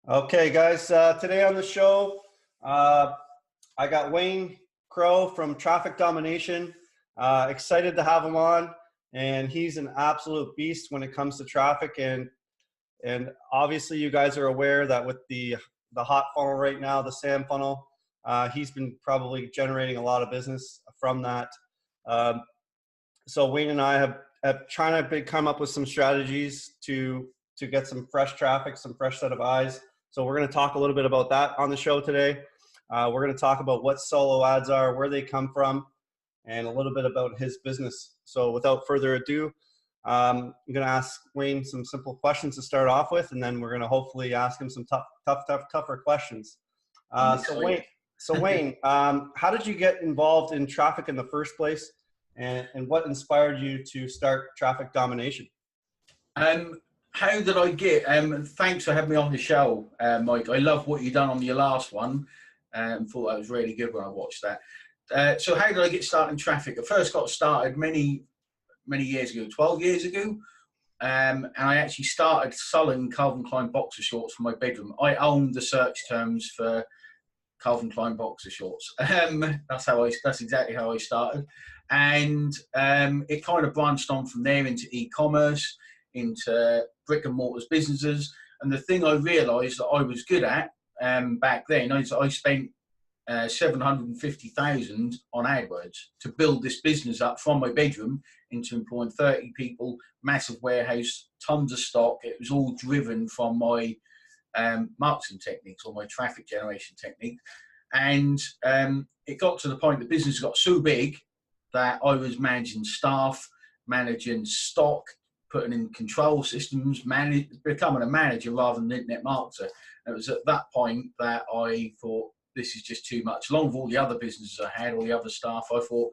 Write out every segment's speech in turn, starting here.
Okay, guys, today on the show, I got Wayne Crowe from Traffic Domination. Excited to have him on, and he's an absolute beast when it comes to traffic. And obviously, you guys are aware that with the hot funnel right now, the SAM funnel, he's been probably generating a lot of business from that. So Wayne and I have trying to come up with some strategies to get some fresh traffic, some fresh set of eyes. So we're going to talk a little bit about that on the show today. We're going to talk about what solo ads are, where they come from, and a little bit about his business. So without further ado, I'm going to ask Wayne some simple questions to start off with, and then we're going to hopefully ask him some tougher questions. So Wayne, how did you get involved in traffic in the first place, and what inspired you to start Traffic Domination? How did I get, thanks for having me on the show, Mike. I love what you done on your last one, and thought that was really good when I watched that. So how did I get started in traffic? I first got started many years ago, 12 years ago, and I actually started selling Calvin Klein boxer shorts for my bedroom. I owned the search terms for Calvin Klein boxer shorts. That's exactly how I started. And it kind of branched on from there into e-commerce, into brick and mortars businesses. And the thing I realized that I was good at back then is I spent 750,000 on AdWords to build this business up from my bedroom into employing 30 people, massive warehouse, tons of stock. It was all driven from my marketing techniques or my traffic generation technique. And it got to the point the business got so big that I was managing staff, managing stock, putting in control systems, becoming a manager rather than an internet marketer. And it was at that point that I thought, this is just too much. Along with all the other businesses I had, all the other staff, I thought,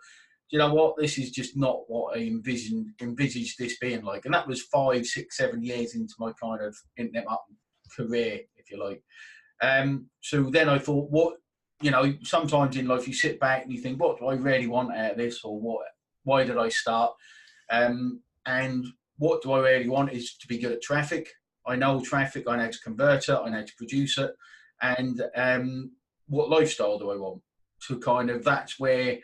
you know what, this is just not what I envisaged this being like. And that was 5, 6, 7 years into my kind of internet marketing career, if you like. So then I thought, sometimes in life you sit back and you think, what do I really want out of this, or why did I start? And what do I really want is to be good at traffic. I know traffic, I know how to convert it, I know how to produce it. And what lifestyle do I want? So that's where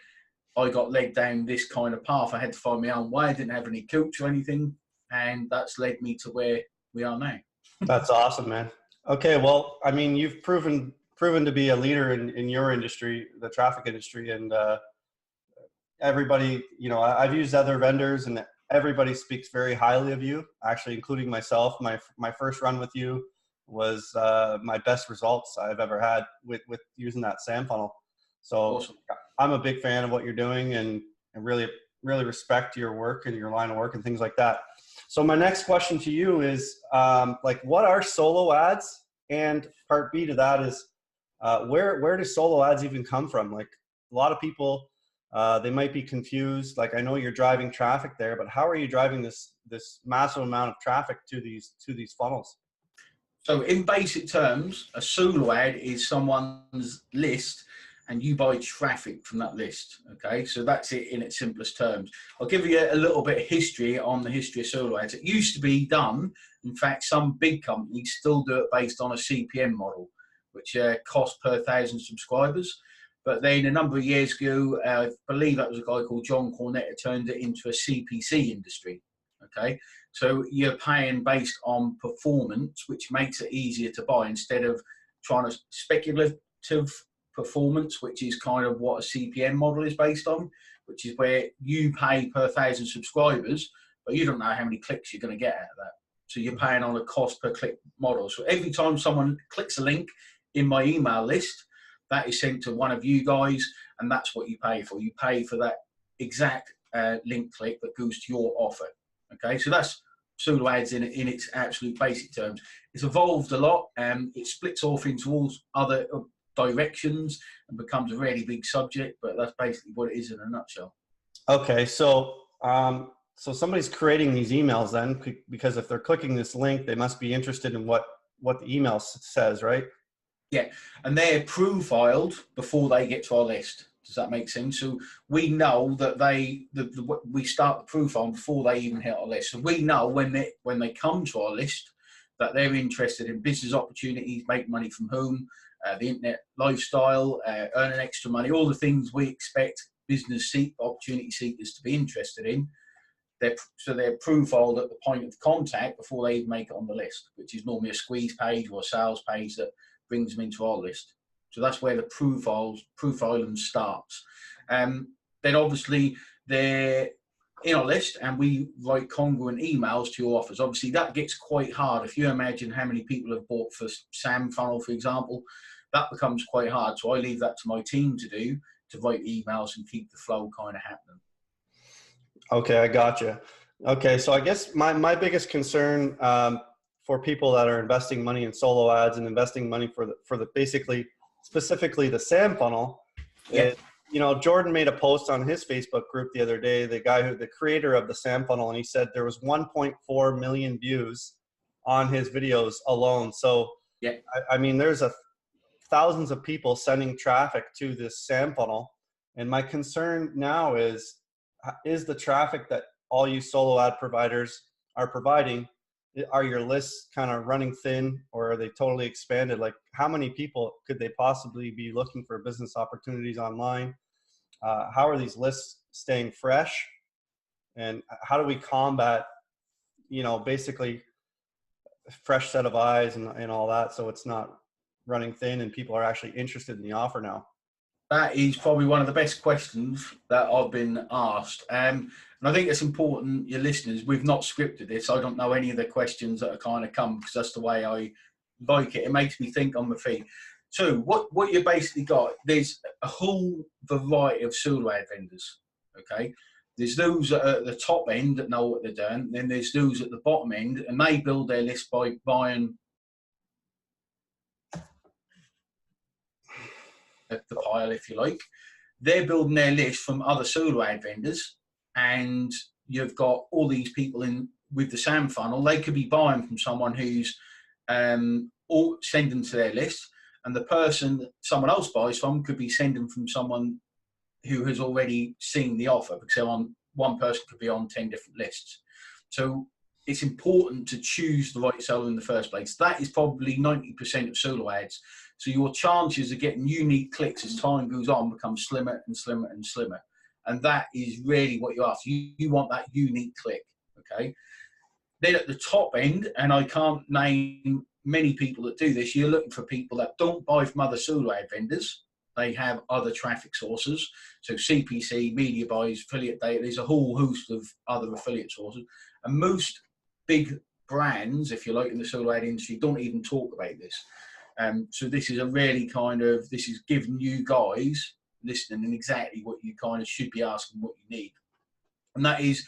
I got led down this kind of path. I had to find my own way. I didn't have any coach or anything. And that's led me to where we are now. That's awesome, man. Okay, well, I mean, you've proven to be a leader in your industry, the traffic industry, and everybody, I've used other vendors, and everybody speaks very highly of you, actually, including myself. My first run with you was my best results I've ever had with using that SAM funnel. So awesome. I'm a big fan of what you're doing, and really respect your work and your line of work and things like that. So my next question to you is, what are solo ads? And part B to that is, where do solo ads even come from? Like, a lot of people, they might be confused. Like, I know you're driving traffic there, but how are you driving this massive amount of traffic to these funnels? So in basic terms, a solo ad is someone's list and you buy traffic from that list. Okay, so that's it in its simplest terms. I'll give you a little bit of history on the history of solo ads. It used to be done, in fact, some big companies still do it based on a CPM model, which cost per 1,000 subscribers. But then a number of years ago, I believe that was a guy called John Cornett, turned it into a CPC industry. Okay, so you're paying based on performance, which makes it easier to buy instead of trying to speculative performance, which is kind of what a CPM model is based on, which is where you pay per 1,000 subscribers, but you don't know how many clicks you're going to get out of that. So you're paying on a cost per click model. So every time someone clicks a link in my email list, that is sent to one of you guys, and that's what you pay for. You pay for that exact link click that goes to your offer. Okay, so that's solo ads in its absolute basic terms. It's evolved a lot, and it splits off into all other directions and becomes a really big subject, but that's basically what it is in a nutshell. Okay, so somebody's creating these emails then, because if they're clicking this link, they must be interested in what the email says, right? Yeah, and they're profiled before they get to our list. Does that make sense? So we know that we start the profile before they even hit our list. So we know when they come to our list that they're interested in business opportunities, make money from home, the internet lifestyle, earning extra money, all the things we expect business opportunity seekers to be interested in. So they're profiled at the point of contact before they even make it on the list, which is normally a squeeze page or a sales page that brings them into our list. So that's where the profiling starts. Then obviously they're in our list and we write congruent emails to your offers. Obviously that gets quite hard. If you imagine how many people have bought for SAM funnel, for example, that becomes quite hard. So I leave that to my team to do, to write emails and keep the flow kind of happening. Okay, I gotcha. Okay, so I guess my biggest concern for people that are investing money in solo ads and investing money for the basically specifically the SAM funnel, is, you know, Jordan made a post on his Facebook group the other day, the creator of the SAM funnel, and he said there was 1.4 million views on his videos alone. So I mean, there's thousands of people sending traffic to this SAM funnel, and my concern now is the traffic that all you solo ad providers are providing, are your lists kind of running thin, or are they totally expanded? Like, how many people could they possibly be looking for business opportunities online? How are these lists staying fresh? And how do we combat, you know, basically fresh set of eyes and all that, so it's not running thin and people are actually interested in the offer now? That is probably one of the best questions that I've been asked. And I think it's important, your listeners, we've not scripted this. I don't know any of the questions that are kind of come, because that's the way I like it. It makes me think on my feet. So what you basically got, there's a whole variety of solo ad vendors, okay? There's those at the top end that know what they're doing. Then there's those at the bottom end, and they build their list by buying the pile, if you like. They're building their list from other solo ad vendors, and you've got all these people in with the SAM funnel. They could be buying from someone who's all sending to their list, and the person that someone else buys from could be sending from someone who has already seen the offer, because they're on, one person could be on 10 different lists. So it's important to choose the right seller in the first place. That is probably 90% of solo ads. So your chances of getting unique clicks as time goes on become slimmer and slimmer and slimmer. And that is really what you're after. You want that unique click, okay? Then at the top end, and I can't name many people that do this, you're looking for people that don't buy from other solo ad vendors. They have other traffic sources. So CPC, media buys, affiliate data, there's a whole host of other affiliate sources. And most big brands, if you like, in the solo ad industry don't even talk about this. So this is a really kind of, this is giving you guys listening and exactly what you kind of should be asking, what you need. And that is,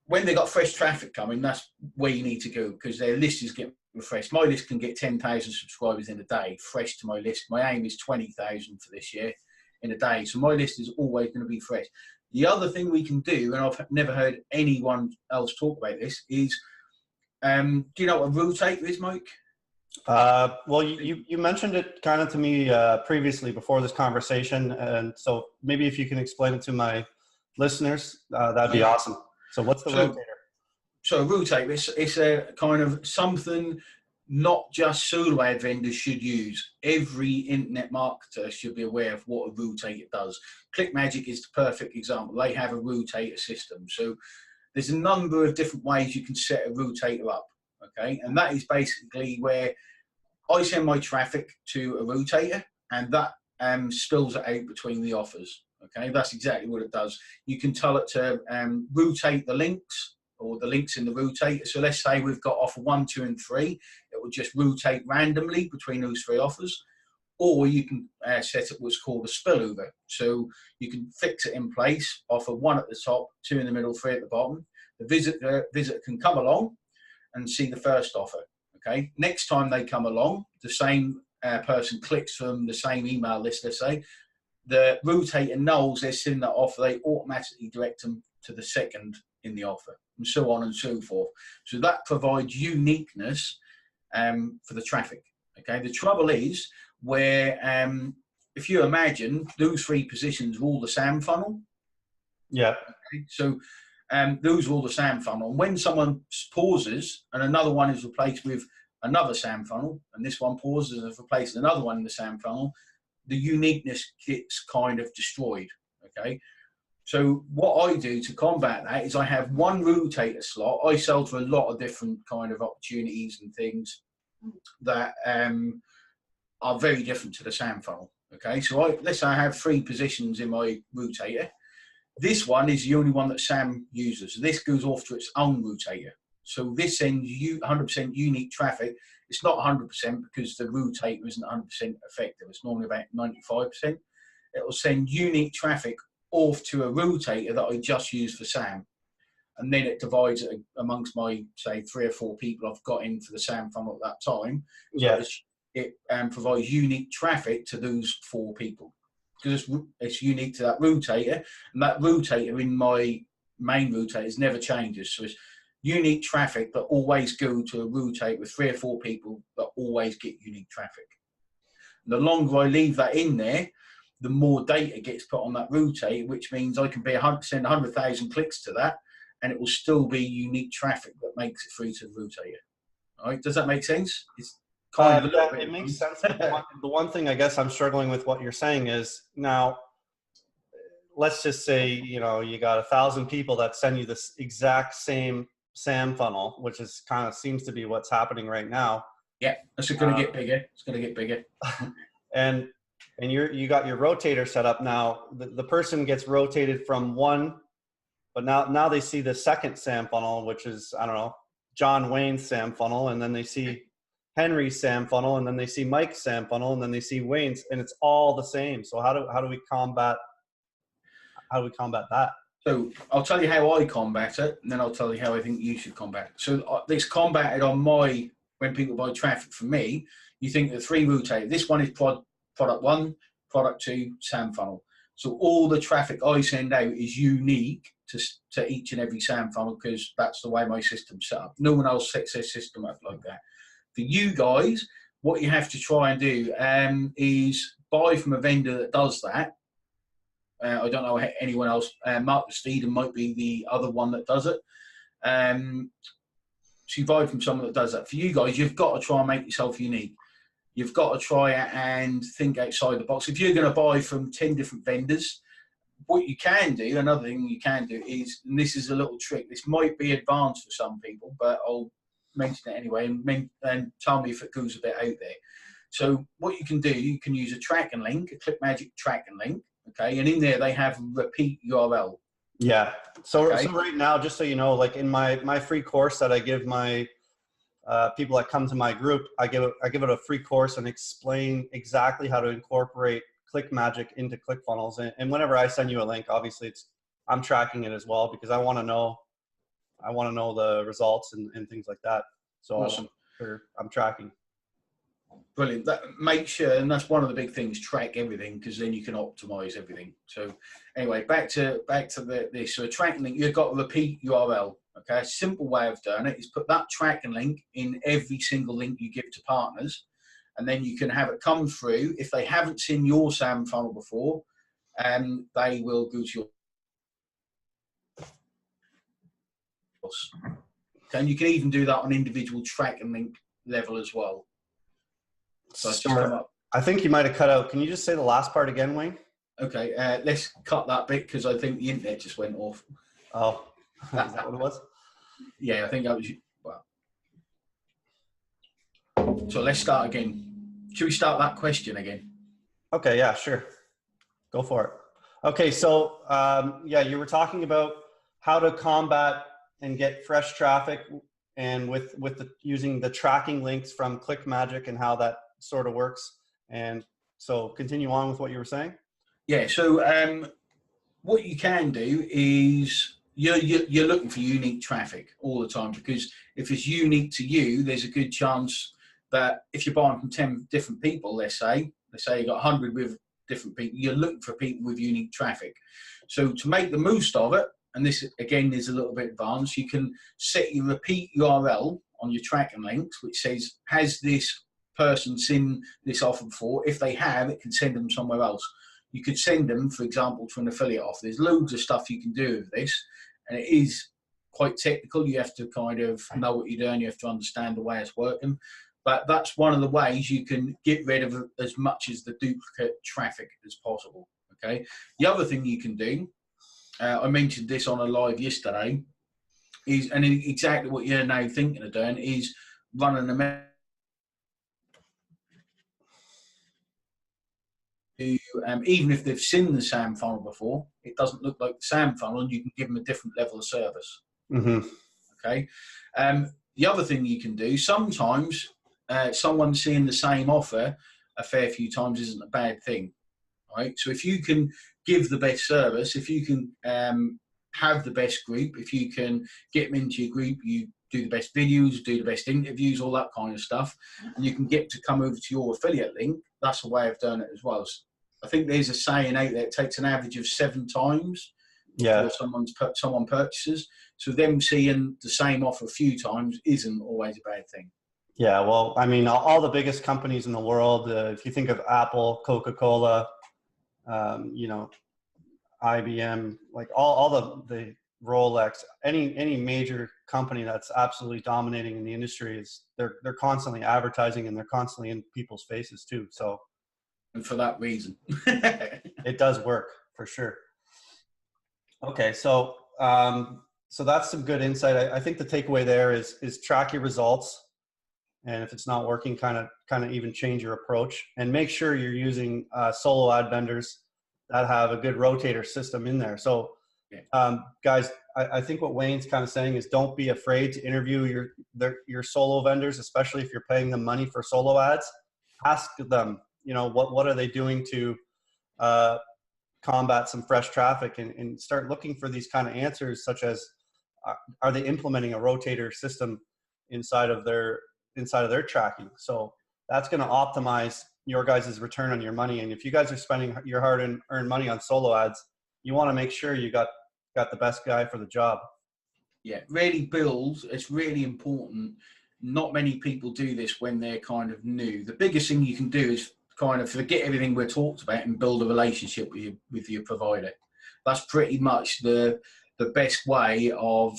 when they got fresh traffic coming, that's where you need to go, because their list is getting refreshed. My list can get 10,000 subscribers in a day, fresh to my list. My aim is 20,000 for this year in a day. So my list is always going to be fresh. The other thing we can do, and I've never heard anyone else talk about this, is, do you know what a rotator is, Mike? Well, you mentioned it kind of to me previously before this conversation, and so maybe if you can explain it to my listeners, that'd be awesome. So what's the rotator? So a rotator, it's a kind of something not just solo ad vendors should use. Every internet marketer should be aware of what a rotator does. ClickMagick is the perfect example. They have a rotator system. So there's a number of different ways you can set a rotator up, okay? And that is basically where I send my traffic to a rotator, and that spills it out between the offers, okay? That's exactly what it does. You can tell it to rotate the links, or the links in the rotator. So let's say we've got offer 1, 2, and 3. It will just rotate randomly between those 3 offers. Or you can set up what's called a spillover. So you can fix it in place, offer 1 at the top, 2 in the middle, 3 at the bottom. The visitor can come along and see the first offer, okay? Next time they come along, the same person clicks from the same email list, let's say. The rotator knows they're seeing that offer, they automatically direct them to the second in the offer, and so on and so forth. So that provides uniqueness for the traffic, okay? The trouble is where, if you imagine those 3 positions are all the SAM funnel. Yeah. Okay? So those are all the SAM funnel. And when someone pauses and another one is replaced with another SAM funnel, and this one pauses and is replaced with another one in the SAM funnel, the uniqueness gets kind of destroyed. Okay. So what I do to combat that is I have one rotator slot. I sell to a lot of different kind of opportunities and things that are very different to the SAM funnel. Okay, so let's say I have 3 positions in my rotator. This one is the only one that SAM uses. So this goes off to its own rotator. So this sends you 100% unique traffic. It's not 100% because the rotator isn't 100% effective. It's normally about 95%. It will send unique traffic off to a rotator that I just use for SAM. And then it divides it amongst my, say, 3 or 4 people I've got in for the SAM funnel at that time. So it provides unique traffic to those 4 people because it's unique to that rotator, and that rotator in my main rotators never changes. So it's unique traffic that always go to a rotator with 3 or 4 people that always get unique traffic. And the longer I leave that in there, the more data gets put on that rotator, which means I can be 100%, 100,000 clicks to that, and it will still be unique traffic that makes it through to the rotator. All right, does that make sense? It's kind of yeah, it makes sense. The one thing I guess I'm struggling with what you're saying is, now, let's just say, you know, you got 1,000 people that send you this exact same SAM funnel, which is kind of seems to be what's happening right now. Yeah, it's going to get bigger. It's going to get bigger. and you got your rotator set up now. The person gets rotated from one, but now they see the second SAM funnel, which is, I don't know, John Wayne's SAM funnel, and then they see Henry's SAM funnel, and then they see Mike's SAM funnel, and then they see Wayne's, and it's all the same. So how do we combat that? So I'll tell you how I combat it, and then I'll tell you how I think you should combat it. So this combated on when people buy traffic from me, you think the 3 rotators. This one is product 1, product 2, SAM funnel. So all the traffic I send out is unique to each and every SAM funnel because that's the way my system's set up. No one else sets their system up like that. For you guys, what you have to try and do is buy from a vendor that does that. I don't know anyone else. Mark Steeden might be the other one that does it. So you buy from someone that does that. For you guys, you've got to try and make yourself unique. You've got to try and think outside the box. If you're going to buy from 10 different vendors, what you can do, another thing you can do is, and this is a little trick, this might be advanced for some people, but I'll mention it anyway and tell me if it goes a bit out there. So what you can do, you can use a tracking link, a ClickMagick tracking link, okay? And in there they have repeat URL. Yeah. So, okay. So right now, just so you know, like in my free course that I give my people that come to my group, I give it a free course and explain exactly how to incorporate ClickMagick into Clickfunnels. And whenever I send you a link, obviously I'm tracking it as well because I want to know the results and things like that. So awesome. I'm tracking. Brilliant. That makes sure, and that's one of the big things, track everything because then you can optimize everything. So anyway, back to this. So a tracking link, you've got a repeat URL. Okay, a simple way of doing it is put that tracking link in every single link you give to partners, and then you can have it come through. If they haven't seen your SAM funnel before, they will go to your. And you can even do that on individual tracking link level as well. So I think you might have cut out. Can you just say the last part again, Wayne? Okay, let's cut that bit because I think the internet just went off. Oh, is that what it was? Yeah, I think that was. Well, so let's start again. Should we start that question again? Okay, yeah, sure. Go for it. Okay, so yeah, you were talking about how to combat and get fresh traffic, and with using the tracking links from ClickMagick and how that sort of works. And so continue on with what you were saying. Yeah. So what you can do is you're looking for unique traffic all the time because if it's unique to you, there's a good chance that if you're buying from 10 different people, let's say you got 100 with different people, you're looking for people with unique traffic. So to make the most of it, and this again is a little bit advanced, you can set your repeat URL on your tracking links, which says, has this person seen this offer before? If they have, it can send them somewhere else. You could send them, for example, to an affiliate offer. There's loads of stuff you can do with this. and it is quite technical. You have to kind of know what you're doing. You have to understand the way it's working. But that's one of the ways you can get rid of as much as the duplicate traffic as possible. Okay. The other thing you can do, I mentioned this on a live yesterday, is, and exactly what you're now thinking of doing, is running a even if they've seen the SAM funnel before, it doesn't look like the SAM funnel, and you can give them a different level of service. Okay. The other thing you can do, sometimes someone seeing the same offer a fair few times isn't a bad thing, right? So if you can give the best service, if you can have the best group, if you can get them into your group, you do the best videos, do the best interviews, all that kind of stuff, and you can get to come over to your affiliate link, that's a way of doing it as well. So I think there's a saying out there, it takes an average of 7 times before someone purchases. So them seeing the same offer a few times isn't always a bad thing. Yeah, well, I mean, all the biggest companies in the world, if you think of Apple, Coca-Cola, you know, IBM, like all the Rolex, any major company that's absolutely dominating in the industry, is they're constantly advertising, and they're constantly in people's faces too. So, and for that reason, it does work for sure. Okay, so so that's some good insight. I think the takeaway there is track your results, and if it's not working, kind of even change your approach, and make sure you're using solo ad vendors that have a good rotator system in there. So guys, I think what Wayne's kind of saying is, don't be afraid to interview your solo vendors, especially if you're paying them money for solo ads. Ask them, you know, what are they doing to combat some fresh traffic, and start looking for these kind of answers, such as are they implementing a rotator system inside of their tracking. So that's going to optimize your guys' return on your money. And if you guys are spending your hard-earned money on solo ads, you want to make sure you got the best guy for the job. Yeah, really builds. It's really important. Not many people do this when they're kind of new. The biggest thing you can do is kind of forget everything we're talked about and build a relationship with your provider. That's pretty much the best way of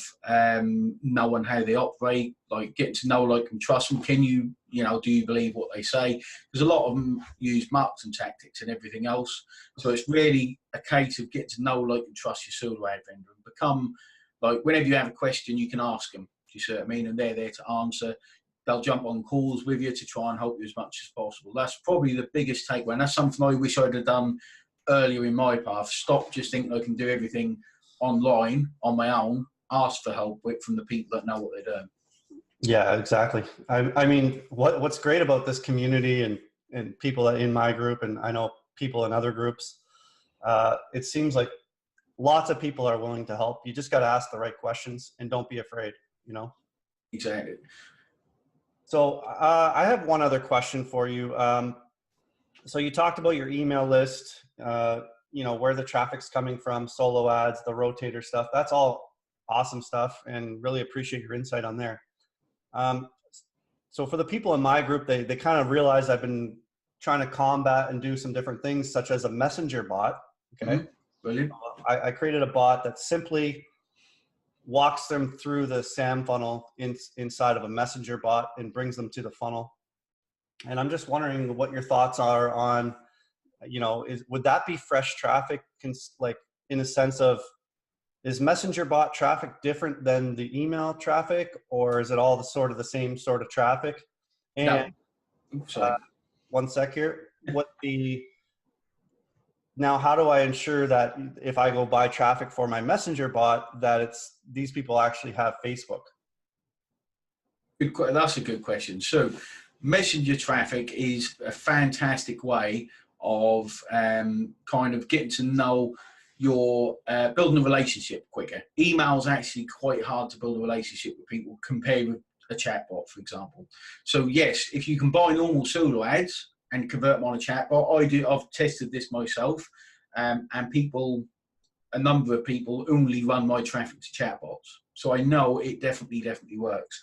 knowing how they operate, like getting to know, like, and trust them. Can you, do you believe what they say? Because a lot of them use marketing tactics and everything else. So it's really a case of getting to know, like, and trust your solo ad vendor, and become, like, whenever you have a question, you can ask them. Do you see what I mean? And they're there to answer. They'll jump on calls with you to try and help you as much as possible. That's probably the biggest takeaway. And that's something I wish I'd have done earlier in my path. Stop just thinking I can do everything online on my own. Ask for help from the people that know what they're doing. Yeah, exactly. I mean, what's great about this community and people in my group, and I know people in other groups, it seems like lots of people are willing to help. You just got to ask the right questions, and don't be afraid, Exactly. So I have one other question for you. So you talked about your email list, where the traffic's coming from, solo ads, the rotator stuff. That's all awesome stuff, and really appreciate your insight on there. So for the people in my group, they kind of realize I've been trying to combat and do some different things, such as a messenger bot. Okay. Mm-hmm. Brilliant. I created a bot that simply walks them through the SAM funnel inside of a messenger bot and brings them to the funnel. And I'm just wondering what your thoughts are on, would that be fresh traffic, like, in a sense of, is messenger bot traffic different than the email traffic, or is it all the same sort of traffic? And no. One sec here. Now, how do I ensure that if I go buy traffic for my messenger bot, that these people actually have Facebook? That's a good question. So messenger traffic is a fantastic way of kind of getting to know your building a relationship quicker. Email is actually quite hard to build a relationship with people compared with a chatbot, for example. So yes, if you can buy normal solo ads and convert them on a chatbot, I've tested this myself, and a number of people only run my traffic to chatbots. So I know it definitely works.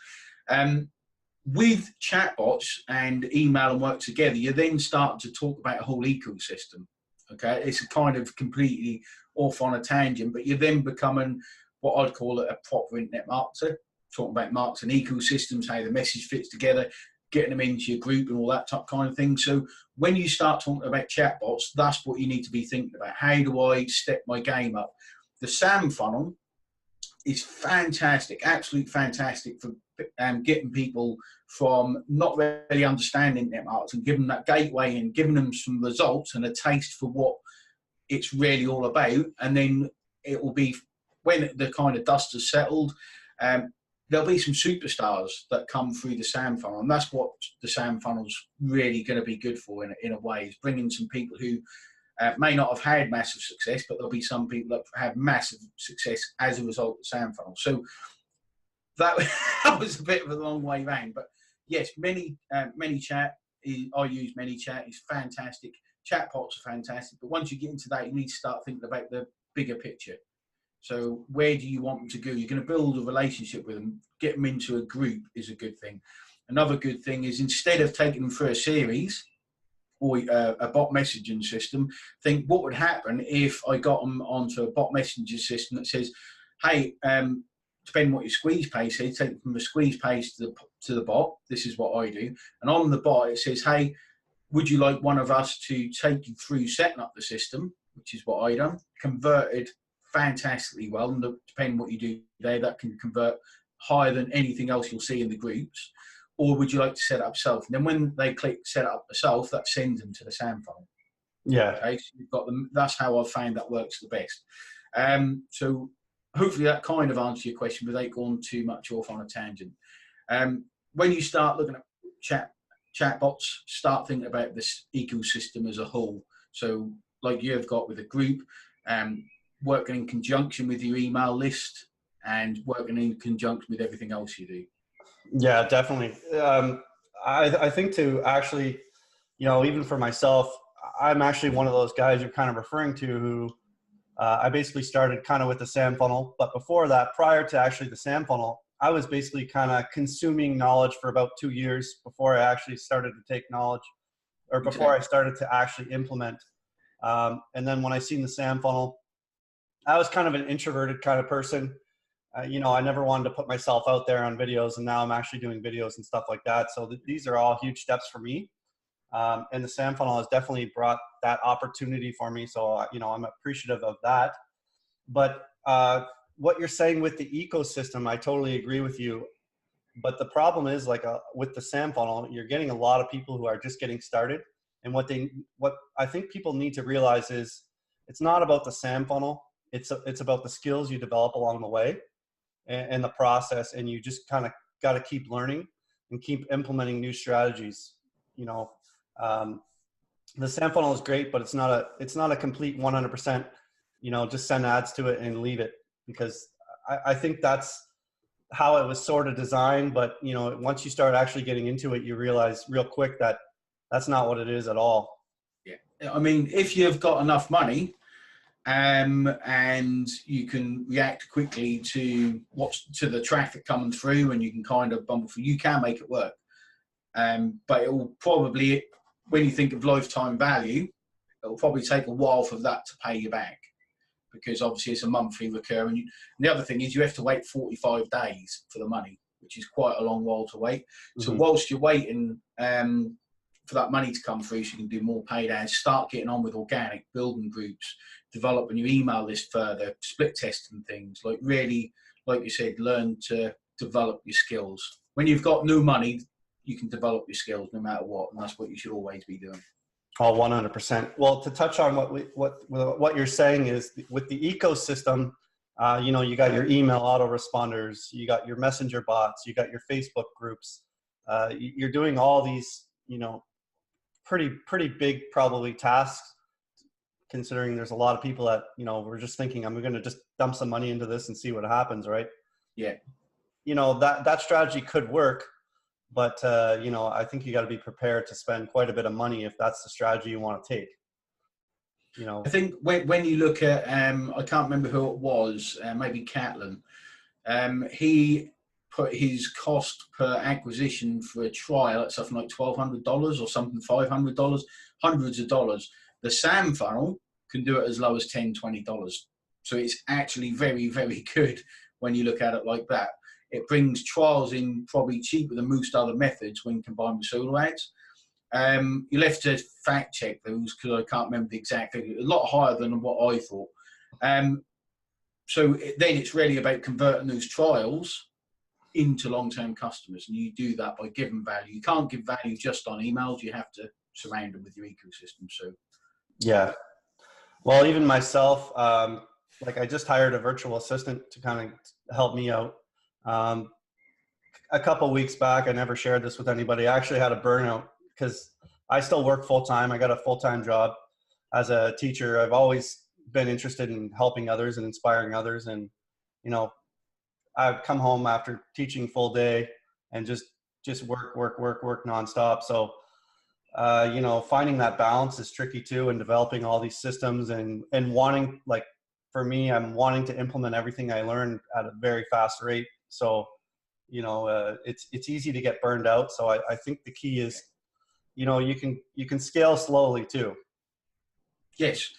With chatbots and email and work together, you then start to talk about a whole ecosystem. Okay, it's a kind of completely off on a tangent, but you're then becoming what I'd call a proper internet marketer, talking about marketing ecosystems, how the message fits together, getting them into your group and all that type kind of thing. So when you start talking about chatbots, that's what you need to be thinking about. How do I step my game up? The SAM funnel is fantastic, absolutely fantastic for getting people from not really understanding internet marketing, giving them that gateway and giving them some results and a taste for what it's really all about. And then it will be, when the kind of dust has settled, there'll be some superstars that come through the SAM funnel. And that's what the SAM funnel's really going to be good for in a way, is bringing some people who may not have had massive success, but there'll be some people that have massive success as a result of the SAM funnel. So that was a bit of a long way round, but yes, ManyChat. I use ManyChat. It's fantastic. Chatbots are fantastic, but once you get into that, you need to start thinking about the bigger picture. So where do you want them to go? You're going to build a relationship with them. Get them into a group is a good thing. Another good thing is, instead of taking them through a series or a bot messaging system, think what would happen if I got them onto a bot messaging system that says, hey, depending what your squeeze page says, take them from the squeeze page to the bot. This is what I do. And on the bot, it says, hey, would you like one of us to take you through setting up the system, which is what I done, converted fantastically well. And depending what you do there, that can convert higher than anything else you'll see in the groups. Or would you like to set it up yourself? And then when they click set it up yourself, that sends them to the SAM funnel. Yeah. Okay, so you've got them. That's how I've found that works the best. So hopefully that kind of answers your question without going too much off on a tangent. When you start looking at chatbots, start thinking about this ecosystem as a whole. So like you've got with a group, working in conjunction with your email list and working in conjunction with everything else you do. Yeah, definitely. I think to actually, even for myself, I'm actually one of those guys you're kind of referring to who I basically started kind of with the SAM funnel. But before that, prior to actually the SAM funnel, I was basically kind of consuming knowledge for about 2 years before I actually started to take knowledge, or before I started to actually implement. And then when I seen the SAM funnel, I was kind of an introverted kind of person. I never wanted to put myself out there on videos, and now I'm actually doing videos and stuff like that. So these are all huge steps for me. And the SAM funnel has definitely brought that opportunity for me. So, I'm appreciative of that. But what you're saying with the ecosystem, I totally agree with you. But the problem is, with the SAM funnel, you're getting a lot of people who are just getting started. And what I think people need to realize is, it's not about the SAM funnel. It's about the skills you develop along the way and the process. And you just kind of got to keep learning and keep implementing new strategies. The SAM funnel is great, but it's not a complete 100%, just send ads to it and leave it, because I think that's how it was sort of designed. But, once you start actually getting into it, you realize real quick that that's not what it is at all. Yeah. I mean, if you've got enough money, and you can react quickly to the traffic coming through, and you can kind of bumble through, you can make it work. But it will probably, when you think of lifetime value, it will probably take a while for that to pay you back, because obviously it's a monthly recurring. And the other thing is, you have to wait 45 days for the money, which is quite a long while to wait. Mm-hmm. So whilst you're waiting for that money to come through, so you can do more paid ads, start getting on with organic, building groups, developing your email list further, split testing things, really, like you said, learn to develop your skills. When you've got no money, you can develop your skills no matter what, and that's what you should always be doing. Oh, 100%. Well, to touch on what you're saying is, with the ecosystem, you got your email autoresponders, you got your messenger bots, you got your Facebook groups. You're doing all these, pretty big probably tasks, considering there's a lot of people that, we're just thinking, I'm going to just dump some money into this and see what happens, right? Yeah. That strategy could work. But, I think you got to be prepared to spend quite a bit of money if that's the strategy you want to take. I think when you look at, I can't remember who it was, maybe Catlin, he put his cost per acquisition for a trial at something like $1,200 or something, $500, hundreds of dollars. The SAM funnel can do it as low as $10, $20. So it's actually very, very good when you look at it like that. It brings trials in probably cheaper than most other methods when combined with solo ads. You'll have to fact check those because I can't remember the exact figure. A lot higher than what I thought. So then it's really about converting those trials into long-term customers, and you do that by giving value. You can't give value just on emails. You have to surround them with your ecosystem. So Yeah. Well, even myself, like I just hired a virtual assistant to kind of help me out. A couple weeks back, I never shared this with anybody. I actually had a burnout because I still work full time. I got a full-time job as a teacher. I've always been interested in helping others and inspiring others. And, you know, I'd come home after teaching full day and just work nonstop. So, you know, finding that balance is tricky too, and developing all these systems and wanting, like for me, I'm wanting to implement everything I learned at a very fast rate. So, you know, it's easy to get burned out. So I think the key is, you know, you can scale slowly too. yes,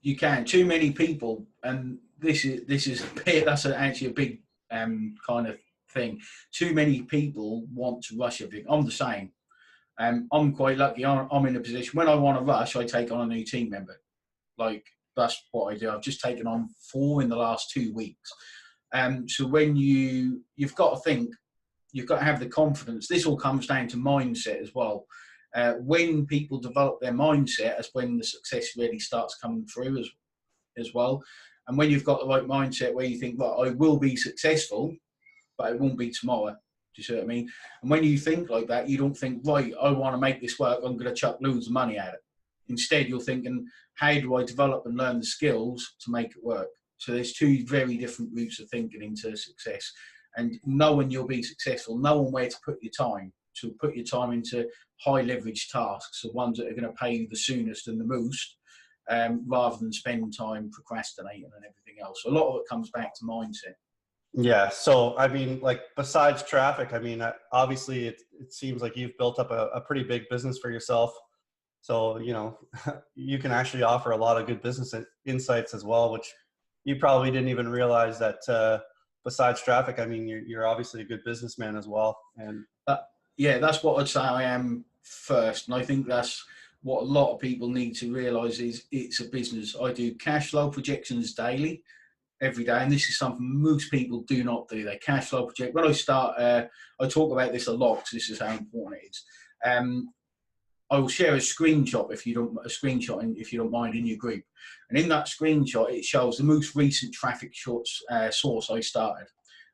you can. Too many people, and this is actually a big kind of thing. Too many people want to rush everything. I'm the same. I'm quite lucky. I'm in a position when I want to rush, I take on a new team member. Like that's what I do. I've just taken on 4 in the last 2 weeks. So when you've got to think, you've got to have the confidence. This all comes down to mindset as well. When people develop their mindset, that's when the success really starts coming through as well. And when you've got the right mindset where you think, well, I will be successful, but it won't be tomorrow. Do you see what I mean? And when you think like that, you don't think, right, I want to make this work, I'm going to chuck loads of money at it. Instead, you're thinking, how do I develop and learn the skills to make it work? So there's 2 very different routes of thinking into success. And knowing you'll be successful, knowing where to put your time. So put your time into high leverage tasks, the ones that are going to pay you the soonest and the most, rather than spending time procrastinating and everything else. So a lot of it comes back to mindset. Yeah. So, I mean, like besides traffic, I mean, obviously it seems like you've built up a pretty big business for yourself. So, you know, you can actually offer a lot of good business insights as well, which you probably didn't even realize that, besides traffic, I mean, you're obviously a good businessman as well. And yeah, that's what I'd say I am first. And I think that's what a lot of people need to realize is it's a business. I do cash flow projections daily, every day. And this is something most people do not do. They cash flow project. When I start, I talk about this a lot because this is how important it is. I will share a screenshot if you don't mind in your group. And in that screenshot, it shows the most recent traffic source I started.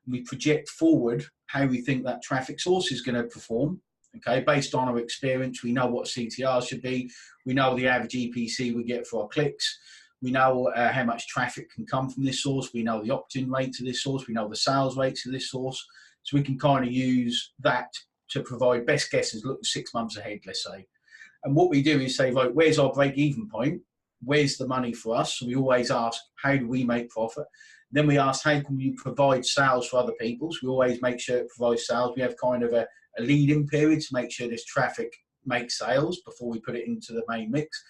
And we project forward how we think that traffic source is going to perform. Okay, based on our experience, we know what CTR should be. We know the average EPC we get for our clicks. We know how much traffic can come from this source. We know the opt-in rate to this source. We know the sales rate to this source. So we can kind of use that to provide best guesses, look 6 months ahead, let's say. And what we do is say, right, where's our break-even point? Where's the money for us? So we always ask, how do we make profit? Then we ask, how can we provide sales for other people? So we always make sure it provides sales. We have kind of a lead-in period to make sure this traffic makes sales before we put it into the main mix.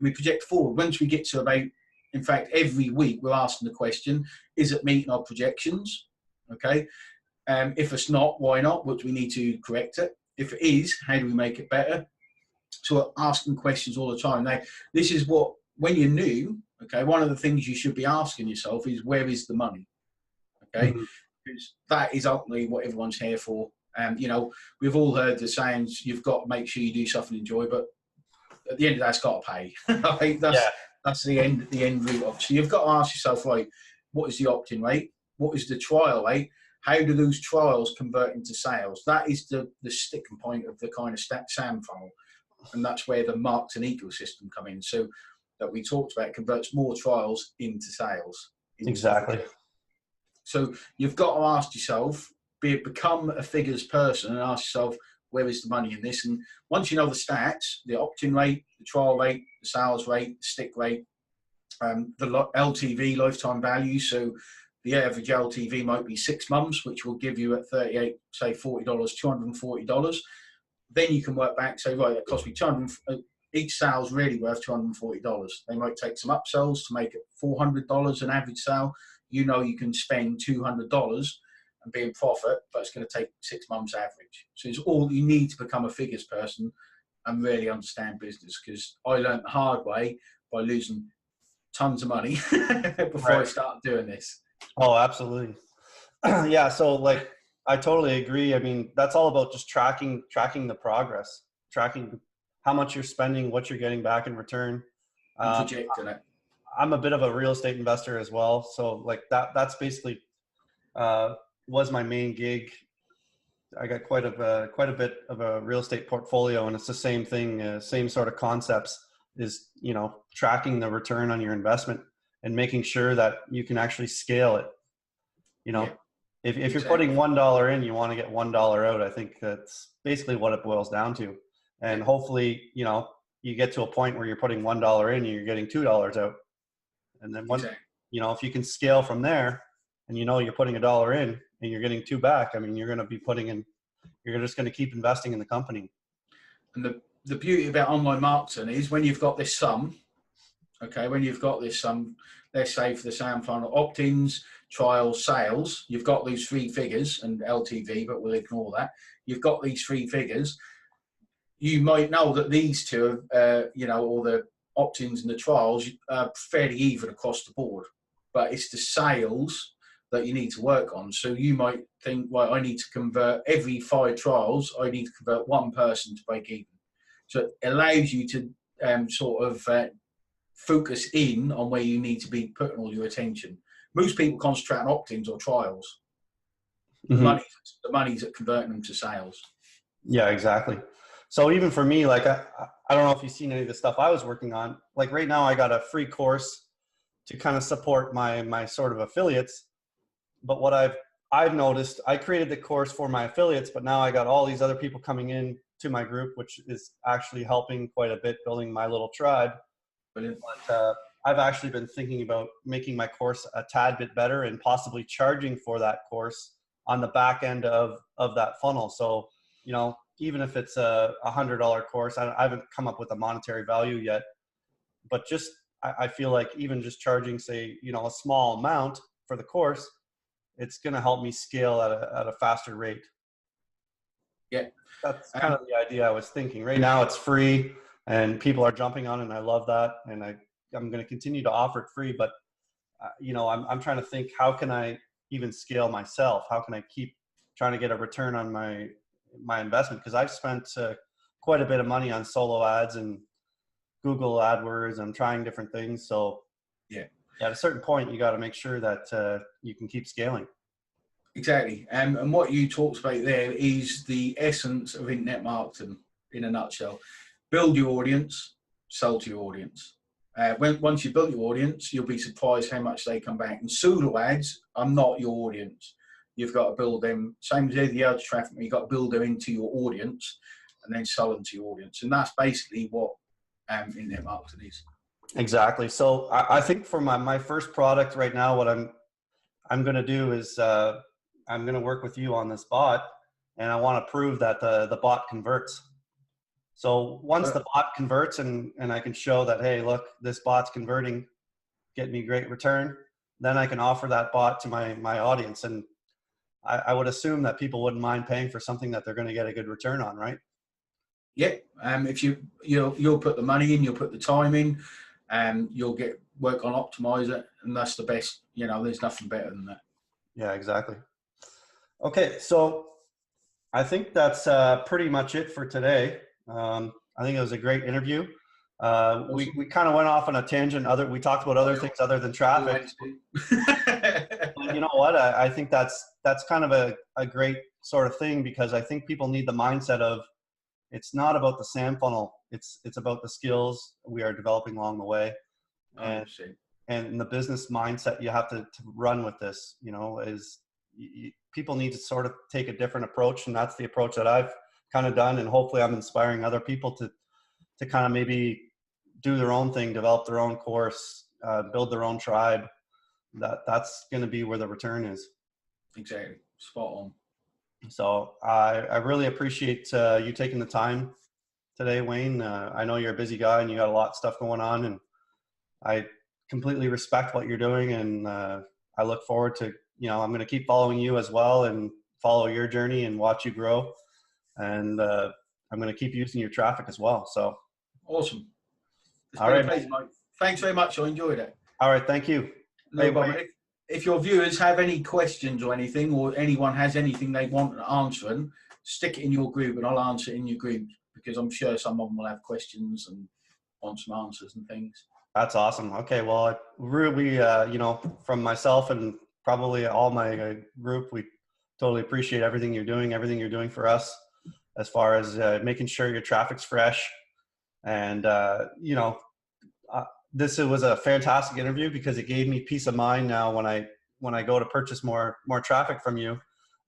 We project forward. Once we get to about, in fact, every week we're asking the question, is it meeting our projections? Okay. If it's not, why not? But we need to correct it. If it is, how do we make it better? So we're asking questions all the time. Now, this is what, when you're new, okay, one of the things you should be asking yourself is, where is the money? Okay. Mm-hmm. Because that is ultimately what everyone's here for. You know, we've all heard the sayings, you've got to make sure you do something you enjoy, but at the end of that, it's got to pay. Right? That's the end route of. So you've got to ask yourself, right, what is the opt-in rate? What is the trial rate? How do those trials convert into sales? That is the sticking point of the kind of SAM funnel. And that's where the marketing ecosystem come in. So that we talked about converts more trials into sales. Exactly. So you've got to ask yourself, become a figures person and ask yourself, where is the money in this? And once you know the stats, the opt-in rate, the trial rate, the sales rate, the stick rate, the LTV, lifetime value. So the average LTV might be 6 months, which will give you at 38, say $40, $240. Then you can work back, say, right, it cost me each sale's really worth $240. They might take some upsells to make it $400 an average sale. You know, you can spend $200 and be in profit, but it's going to take 6 months average. So it's all you need to become a figures person and really understand business, because I learned the hard way by losing tons of money before I started doing this. Oh, absolutely. Yeah. So like, I totally agree. I mean, that's all about just tracking the progress, tracking how much you're spending, what you're getting back in return. And projecting it. I'm a bit of a real estate investor as well. So like that's basically, was my main gig. I got quite a bit of a real estate portfolio, and it's the same thing, same sort of concepts, is, you know, tracking the return on your investment and making sure that you can actually scale it. You know, if you're putting $1 in, you want to get $1 out. I think that's basically what it boils down to. And hopefully, you know, you get to a point where you're putting $1 in and you're getting $2 out. And then you know, if you can scale from there, and you know you're putting $1 in and you're getting 2 back, I mean, you're going to be you're just going to keep investing in the company. And the beauty about online marketing is when you've got this sum, okay, when you've got this sum, let's say for the SAM funnel, opt-ins, trials, sales, you've got these 3 figures, and LTV, but we'll ignore that. You've got these 3 figures. You might know that these two, you know, or the opt-ins and the trials are fairly even across the board, but it's the sales that you need to work on. So you might think, well, I need to convert every 5 trials, I need to convert 1 person to break even. So it allows you to sort of focus in on where you need to be putting all your attention. Most people concentrate on opt-ins or trials. The money's at converting them to sales. Yeah, exactly. So even for me, like, I don't know if you've seen any of the stuff I was working on. Like right now, I got a free course to kind of support my sort of affiliates. But what I've noticed, I created the course for my affiliates, but now I got all these other people coming in to my group, which is actually helping quite a bit, building my little tribe. Brilliant. But I've actually been thinking about making my course a tad bit better and possibly charging for that course on the back end of that funnel. So, you know, even if it's a $100 course, I haven't come up with a monetary value yet, but just, I feel like even just charging, say, you know, a small amount for the course, it's going to help me scale at a faster rate. Yeah. That's kind of the idea I was thinking. Right now it's free and people are jumping on it, and I love that. And I'm going to continue to offer it free, but you know, I'm trying to think, how can I even scale myself? How can I keep trying to get a return on my investment? Because I've spent quite a bit of money on solo ads and Google AdWords. I'm trying different things. So yeah, at a certain point, you got to make sure that you can keep scaling. Exactly. And what you talked about there is the essence of internet marketing in a nutshell. Build your audience, sell to your audience. Once you build your audience, you'll be surprised how much they come back. And solo ads are not your audience. You've got to build them, same as the other traffic, you've got to build them into your audience and then sell them to your audience. And that's basically what internet marketing is. Exactly. So I think for my first product right now, what I'm going to do is I'm going to work with you on this bot, and I want to prove that the bot converts. So once the bot converts and I can show that, hey, look, this bot's converting, get me great return, then I can offer that bot to my audience. And I would assume that people wouldn't mind paying for something that they're going to get a good return on, right? Yeah. If you'll put the money in, you'll put the time in, and you'll get work on optimize it, and that's the best. You know, there's nothing better than that. Yeah, exactly. Okay, so I think that's pretty much it for today. I think it was a great interview. Awesome. We kind of went off on a tangent. We talked about other things other than traffic. You know what? I think that's kind of a great sort of thing, because I think people need the mindset of, it's not about the SAM funnel. It's about the skills we are developing along the way. And in the business mindset you have to run with this, you know, is people need to sort of take a different approach. And that's the approach that I've kind of done. And hopefully I'm inspiring other people to kind of maybe do their own thing, develop their own course, build their own tribe. That's going to be where the return is. Exactly. Spot on. So I really appreciate you taking the time today, Wayne. I know you're a busy guy and you got a lot of stuff going on, and I completely respect what you're doing. And I look forward to, I'm going to keep following you as well and follow your journey and watch you grow. And I'm going to keep using your traffic as well. So awesome. It's all been right, a pleasure, mate. Thanks very much. I enjoyed it. All right. Thank you. No problem. If your viewers have any questions or anything, or anyone has anything they want answering, stick it in your group and I'll answer it in your group, because I'm sure someone will have questions and want some answers and things. That's awesome. Okay. Well, really, from myself and probably all my group, we totally appreciate everything you're doing for us as far as making sure your traffic's fresh. And, this was a fantastic interview because it gave me peace of mind now when I go to purchase more traffic from you,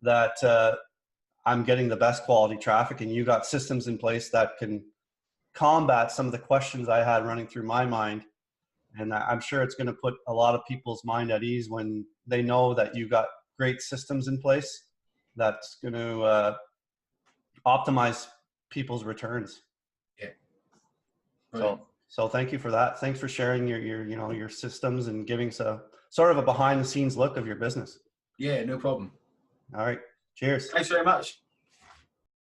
that I'm getting the best quality traffic, and you got systems in place that can combat some of the questions I had running through my mind. And I'm sure it's going to put a lot of people's mind at ease when they know that you got great systems in place that's going to optimize people's returns. Yeah. Brilliant. So thank you for that. Thanks for sharing your systems and giving sort of a behind the scenes look of your business. Yeah, no problem. All right. Cheers. Thanks very much.